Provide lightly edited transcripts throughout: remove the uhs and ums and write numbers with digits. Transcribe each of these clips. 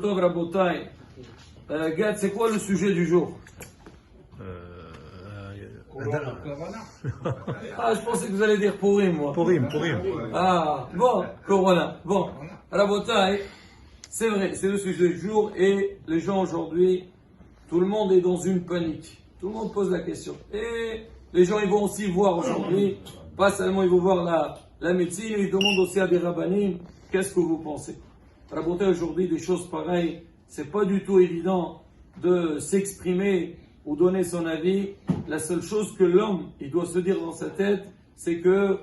Tov Rabotai, Gad, c'est quoi le sujet du jour? Ah, je pensais que vous allez dire Pourim, moi. Pourim. Ah, bon, Corona. Bon, Rabotai, c'est vrai, c'est le sujet du jour et les gens aujourd'hui, tout le monde est dans une panique. Tout le monde pose la question. Et les gens, ils vont aussi voir aujourd'hui, pas seulement ils vont voir la médecine, ils demandent aussi à des rabbinim, qu'est-ce que vous pensez? Rabotai, aujourd'hui, des choses pareilles, c'est pas du tout évident de s'exprimer ou donner son avis. La seule chose que l'homme, il doit se dire dans sa tête, c'est que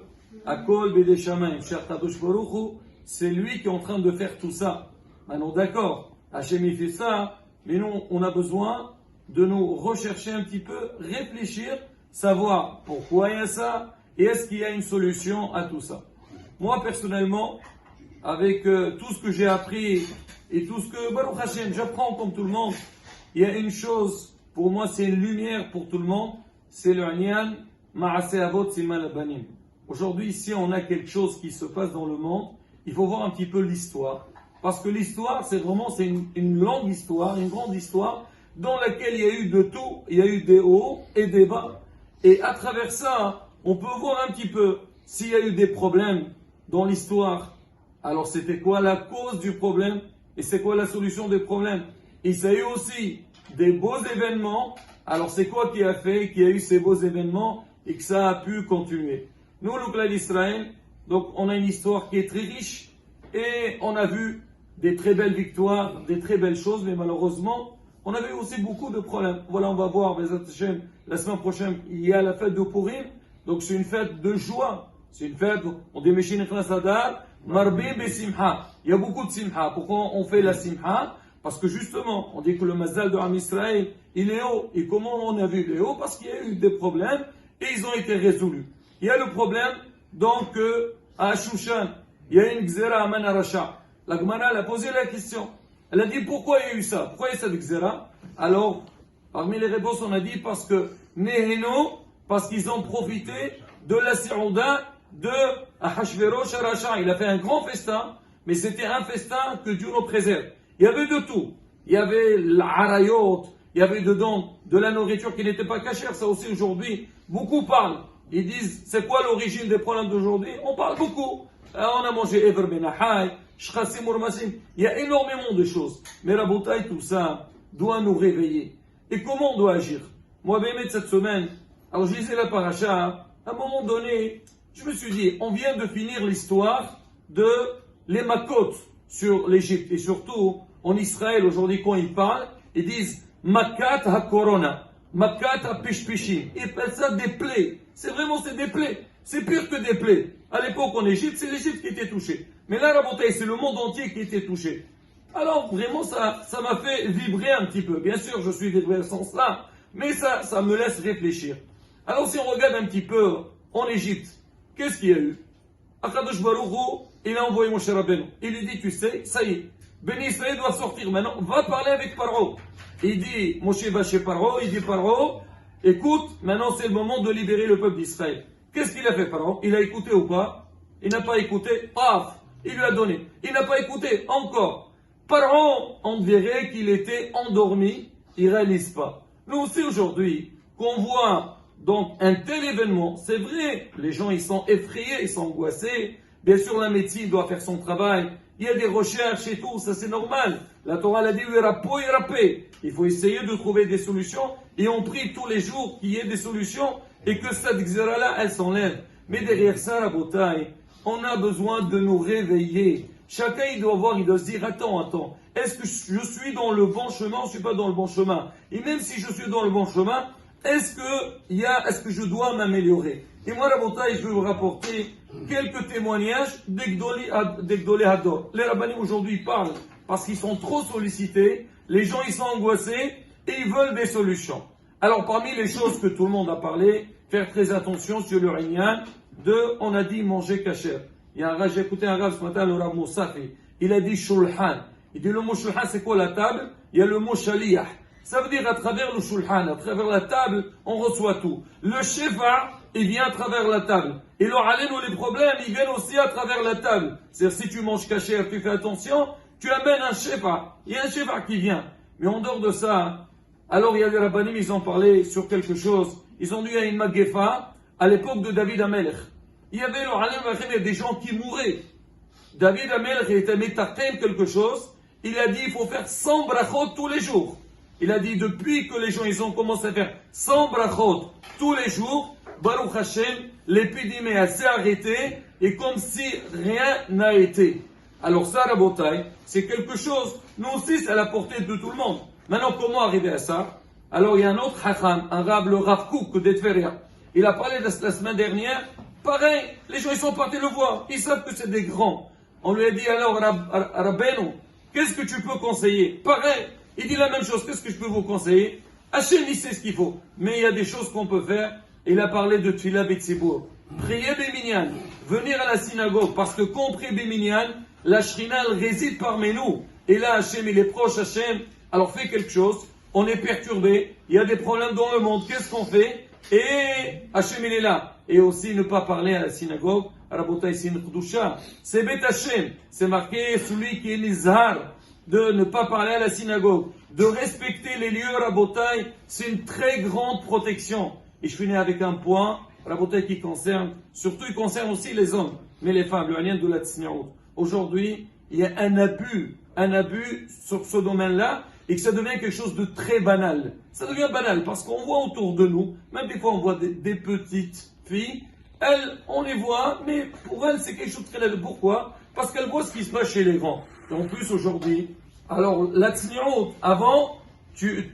Akol Bede Shamayim, Cher Kadosh Baruch Hu, c'est lui qui est en train de faire tout ça. Maintenant, d'accord, Hachem il fait ça, mais nous, on a besoin de nous rechercher un petit peu, réfléchir, savoir pourquoi il y a ça et est-ce qu'il y a une solution à tout ça. Moi, personnellement, avec tout ce que j'ai appris et tout ce que, Baruch Hashem, j'apprends comme tout le monde, il y a une chose, pour moi, c'est une lumière pour tout le monde, c'est le Anyan Ma'aseh Avot Siman Abanim. Aujourd'hui, ici, on a quelque chose qui se passe dans le monde, il faut voir un petit peu l'histoire. Parce que l'histoire, c'est une longue histoire, une grande histoire, dans laquelle il y a eu de tout, il y a eu des hauts et des bas. Et à travers ça, on peut voir un petit peu s'il y a eu des problèmes dans l'histoire. Alors c'était quoi la cause du problème et c'est quoi la solution des problèmes? Et il y a eu aussi des beaux événements. Alors c'est quoi qui a fait qu'il y a eu ces beaux événements et que ça a pu continuer? Nous, le clan d'Israël, donc on a une histoire qui est très riche et on a vu des très belles victoires, des très belles choses, mais malheureusement, on avait aussi beaucoup de problèmes. Voilà, on va voir, la semaine prochaine, il y a la fête de Purim, donc c'est une fête de joie. C'est une fête, on dit Meshin Ikhlas Adar, Marbim Besimha. Il y a beaucoup de simha. Pourquoi on fait la simha? Parce que justement, on dit que le mazal de Am Israël, il est haut. Et comment on a vu il est haut? Parce qu'il y a eu des problèmes et ils ont été résolus. Il y a le problème, donc, à Shushan, il y a une Gzera à Manarasha. La Gemara, elle a posé la question. Elle a dit pourquoi il y a eu ça? Pourquoi il y a cette Gzera? Alors, parmi les réponses, on a dit parce que Neheno, parce qu'ils ont profité de la Sirouda de Ahashverosh Aracha. Il a fait un grand festin, mais c'était un festin que Dieu nous préserve. Il y avait de tout. Il y avait l'harayot, il y avait dedans de la nourriture qui n'était pas cachère. Ça aussi aujourd'hui, beaucoup parlent. Ils disent, c'est quoi l'origine des problèmes d'aujourd'hui? On parle beaucoup. On a mangé Ever Benahai, Shchassim Urmasim. Il y a énormément de choses. Mais Rabotai, tout ça doit nous réveiller. Et comment on doit agir? Moi, Bémet, cette semaine, alors je lisais la paracha, à un moment donné, je me suis dit, on vient de finir l'histoire de les Makot sur l'Égypte. Et surtout, en Israël, aujourd'hui, quand ils parlent, ils disent Makat ha-Corona, Makat ha-Pishpishim. Ils appellent ça des plaies. C'est des plaies. C'est pire que des plaies. À l'époque, en Égypte, c'est l'Égypte qui était touchée. Mais là, Rabotai, c'est le monde entier qui était touché. Alors, vraiment, ça m'a fait vibrer un petit peu. Bien sûr, je suis vibré dans ce sens-là, mais ça me laisse réfléchir. Alors, si on regarde un petit peu en Égypte, qu'est-ce qu'il y a eu? Akadosh Baruch Hu, il a envoyé Moshe Rabbeinu. Il lui dit, tu sais, ça y est, Béni Israël doit sortir maintenant, va parler avec Paro. Il dit, Moshe va chez Paro, il dit Paro, écoute, maintenant c'est le moment de libérer le peuple d'Israël. Qu'est-ce qu'il a fait Paro? Il a écouté ou pas? Il n'a pas écouté, paf, il lui a donné. Il n'a pas écouté, encore. Paro, on dirait qu'il était endormi, il ne réalise pas. Nous aussi aujourd'hui, qu'on voit donc un tel événement, c'est vrai, les gens ils sont effrayés, ils sont angoissés. Bien sûr, la médecine doit faire son travail. Il y a des recherches et tout, ça c'est normal. La Torah l'a dit, il faut essayer de trouver des solutions. Et on prie tous les jours qu'il y ait des solutions et que cette xéra-là, elle s'enlève. Mais derrière ça, la bataille, on a besoin de nous réveiller. Chacun, il doit voir, il doit se dire, attends, est-ce que je suis dans le bon chemin ou je ne suis pas dans le bon chemin? Et même si je suis dans le bon chemin, est-ce que je dois m'améliorer? Et moi, Rabotai, je vais vous rapporter quelques témoignages d'Egdolé Hador. Les rabbinim aujourd'hui parlent parce qu'ils sont trop sollicités, les gens ils sont angoissés et ils veulent des solutions. Alors, parmi les choses que tout le monde a parlé, faire très attention sur le Rignan, on a dit manger kasher. J'ai écouté un rave ce matin, le Rav Moussafi, il a dit shulhan. Il dit le mot shulhan, c'est quoi la table? Il y a le mot shaliyah. Ça veut dire à travers le shulhan, à travers la table, on reçoit tout. Le shefa, il vient à travers la table. Et le halen ou les problèmes, ils viennent aussi à travers la table. C'est-à-dire si tu manges kasher, tu fais attention, tu amènes un shefa. Il y a un shefa qui vient. Mais en dehors de ça, alors il y a des rabbanim, ils ont parlé sur quelque chose. Ils ont dit il y a une magefa à l'époque de David Amelech. Il y avait le Halim Vachem, il y a des gens qui mouraient. David Amelech était métartem quelque chose. Il a dit il faut faire 100 brachot tous les jours. Il a dit depuis que les gens ils ont commencé à faire 100 brachot tous les jours, Baruch Hashem, l'épidémie s'est arrêtée et comme si rien n'a été. Alors ça, Rabotai, c'est quelque chose, nous aussi, c'est à la portée de tout le monde. Maintenant, comment arriver à ça? Alors il y a un autre Chacham, un Rab, le Rav Kook de Tveria. Il a parlé la semaine dernière. Pareil, les gens ils sont partis le voir. Ils savent que c'est des grands. On lui a dit alors, Rabbeinu, qu'est-ce que tu peux conseiller? Pareil, il dit la même chose. Qu'est-ce que je peux vous conseiller? Hachem, il sait ce qu'il faut. Mais il y a des choses qu'on peut faire. Il a parlé de Tfila Betsibour. Prier Béminyan. Venir à la synagogue. Parce que quand on prie Béminyan, la Shrina, elle réside parmi nous. Et là, Hachem, il est proche Hachem. Alors fais quelque chose. On est perturbé. Il y a des problèmes dans le monde. Qu'est-ce qu'on fait? Et Hachem, il est là. Et aussi ne pas parler à la synagogue. Rabotai, c'est une Khdusha. C'est Bet Hachem. C'est marqué celui qui est Nizhar. De ne pas parler à la synagogue. De respecter les lieux, Rabotai, c'est une très grande protection. Et je finis avec un point, Rabotai, qui concerne, surtout il concerne aussi les hommes, mais les femmes, le lien de la Tsniaout. Aujourd'hui, il y a un abus sur ce domaine-là, et que ça devient quelque chose de très banal. Ça devient banal, parce qu'on voit autour de nous, même des fois on voit des petites filles, elles, on les voit, mais pour elles c'est quelque chose de très banal. Pourquoi? Parce qu'elles voient ce qui se passe chez les grands. Et en plus aujourd'hui, alors la Tsniaout, avant,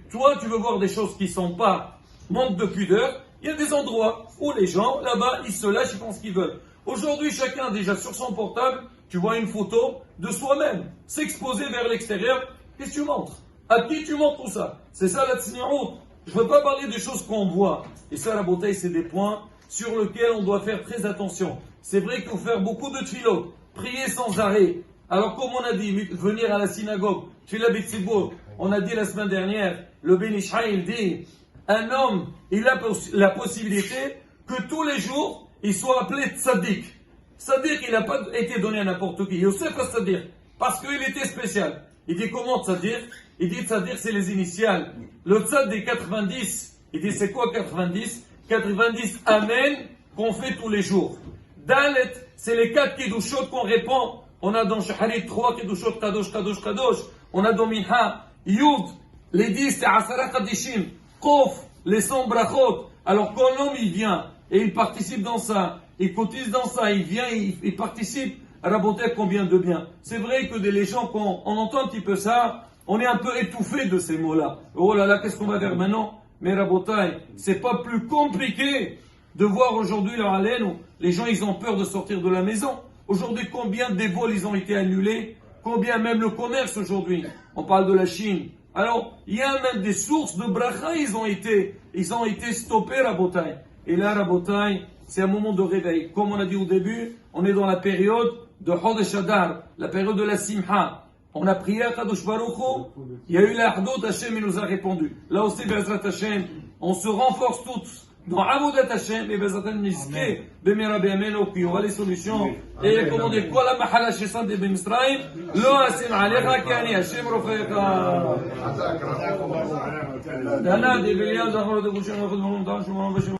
toi tu veux voir des choses qui sont pas manque de pudeur, il y a des endroits où les gens, là-bas, ils se lâchent, ils font ce qu'ils veulent. Aujourd'hui, chacun, déjà sur son portable, tu vois une photo de soi-même, s'exposer vers l'extérieur, qu'est-ce que tu montres? À qui tu montres tout ça? C'est ça la Tsniaout. Je ne veux pas parler des choses qu'on voit. Et ça, la beauté, c'est des points sur lesquels on doit faire très attention. C'est vrai qu'il faut faire beaucoup de tfilot, prier sans arrêt. Alors, comme on a dit, venir à la synagogue, tfila b'tzibour, on a dit la semaine dernière, le Ben Ishai, il dit, un homme, il a la possibilité que tous les jours, il soit appelé tzaddik. Tzaddik, il n'a pas été donné à n'importe qui. Yosef tzaddik, parce qu'il était spécial. Il dit comment tzaddik? Il dit tzaddik, c'est les initiales. Le tzaddik 90, il dit c'est quoi 90? 90 amen qu'on fait tous les jours. Dalet, c'est les 4 kiddushot qu'on répond. On a dans Shaharit 3 kiddushot, kadosh, kadosh, kadosh. On a dans Minha, Yud, les 10, c'est Asara Kadishim. Kof, les 100 brachot. Alors quand l'homme il vient et il participe dans ça, il cotise dans ça, il vient, il participe à raboter combien de bien. C'est vrai que les gens, quand on entend un petit peu ça, on est un peu étouffé de ces mots-là. Oh là là, qu'est-ce qu'on va faire maintenant? Mais rabotai, c'est pas plus compliqué de voir aujourd'hui leur haleine où les gens ils ont peur de sortir de la maison. Aujourd'hui, combien des vols ils ont été annulés? Combien même le commerce aujourd'hui? On parle de la Chine. Alors, il y a même des sources de bracha, ils ont été stoppés, Rabotai. Et là, Rabotai, c'est un moment de réveil. Comme on a dit au début, on est dans la période de Chodesh Adar, la période de la Simha. On a prié à Kadosh Baruch Hu, il y a eu la Ardot, Hashem, il nous a répondu. Là aussi, Bezrat Hashem, on se renforce tous dans Avodat Hashem, et Bezrat Hashem, Niske, Bemira Be'ameno, puis il y aura les solutions. Et comme on dit, quoi la mahala shesan de B'Misraïm, lo asim alecha, kani Hashem rofecha. Dana, de Belian, Zahor, de Boucher, de Boucher,